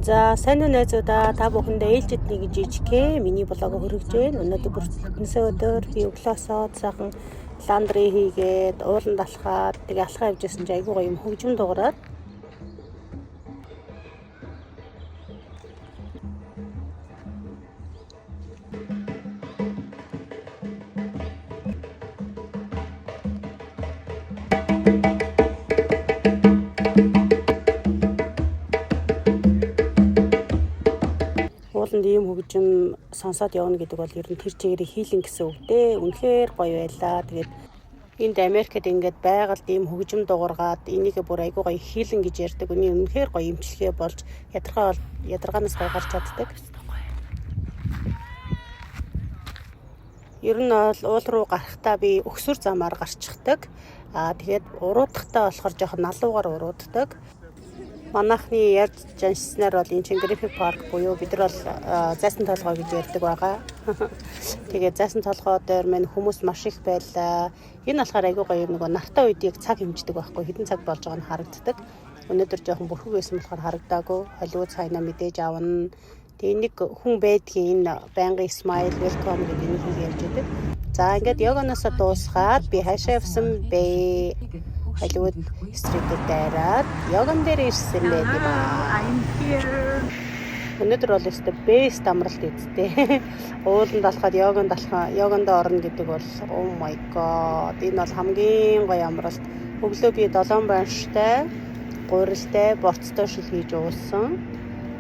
За сайн уу найзуудаа, та бүхэндээ ээлжид нэг жижигхэн миний блог хүргэж байна. Өнөөдөр бүртгэнсээ өдөр би өглөөсөө сайхан ландри хийгээд ууланд алхаад тэгээ алхаа явжсэн чи айгүй гоё юм хөгжим дуурайд ууланд ийм хөгжим сонсоод явна гэдэг бол ер нь тэр чигээрээ хийлэн гэсэн үг дээ. Үнэхээр гоё байлаа. Тэгээд энд Америкт ингээд байгаль ийм хөгжим дуургаад энийгээ бүр айгүй гоё хийлэн гэж ярьдаг. Үний үнэхээр гоё имчилгээ болж ядаргаанаас гоё гарч чаддаг. Ер нь бол уул руу гарахтаа би өксөр замаар гарчихдаг. Тэгээд уруудахтаа болохоор жоохон налуугаар урууддаг. Манайхны ярьж жаншснаар бол энэ чинь Гриффит парк буюу бид нар бол зайсан толгой гэж ярьдаг байгаа. Тэгээд зайсан толгой дээр мань хүмүүс маш их байлаа. Энэ болохоор айгүй гоё нөгөө нартай үед яг цаг хэмждэг байхгүй, хэдэн цаг болж байгаа нь харагддаг. Өнөөдөр жоохон бүрхэг байсан болохоор харагдаагүй. Холливуд цайна мэдээж авна. Тэгээ нэг хүн байдгийн энэ байнгын smile welcome гэдэг нэг юм ярьж байдаг. За ингээд йоганоос дуусгаад би хаашаа явсан бэ? Холливуд стритээр дайраад йоган дээр ирсэн байт юм аа. Өнөөдөр бол өстой бест амралт эзтэй. Ууланд алхаад йоганд орно гэдэг бол oh my god. Энэ бол хамгийн гоё амралт. Өглөө би 7 банштай, гурилтай, борцтой шил хийж уусан.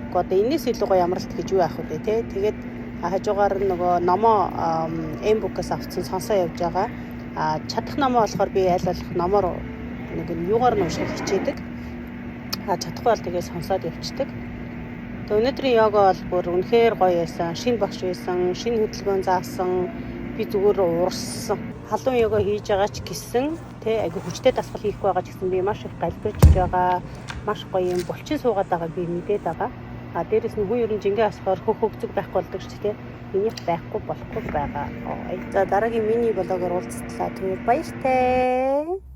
Одоо энэс илүү гоё амралт гэж юу яах вэ те. Тэгээд хажуугаар нөгөө номоо M-book-аас авсан сонсоо явж байгаа. Чадах номоо болохоор би аль болох номоор нэг нь юугаар нь унших хичээдэг. Чадахгүй бол тэгээ сонсоод явцдаг. Тэгээ өнөөдрийн йога бол бүр үнэхээр гоё байсан. Шинэ багш байсан, шинэ хөдөлгөөн заасан. Би зүгээр уурсан. Халуун йога хийж байгаа ч гэсэн тэ айгу хүчтэй дасгал хийхгүй байгаа ч гэсэн би маш их галбирч байгаа. Маш гоё юм булчин суугаад байгааг би мэдээд байгаа. Дээрээс нь хүн ер нь жингээ асахаар хөгзөг байхгүй болдог ч тийм. Энийг байхгүй болохгүй байгаа. За дараагийн миний блогоор уулзтлаа. Түр баяртай.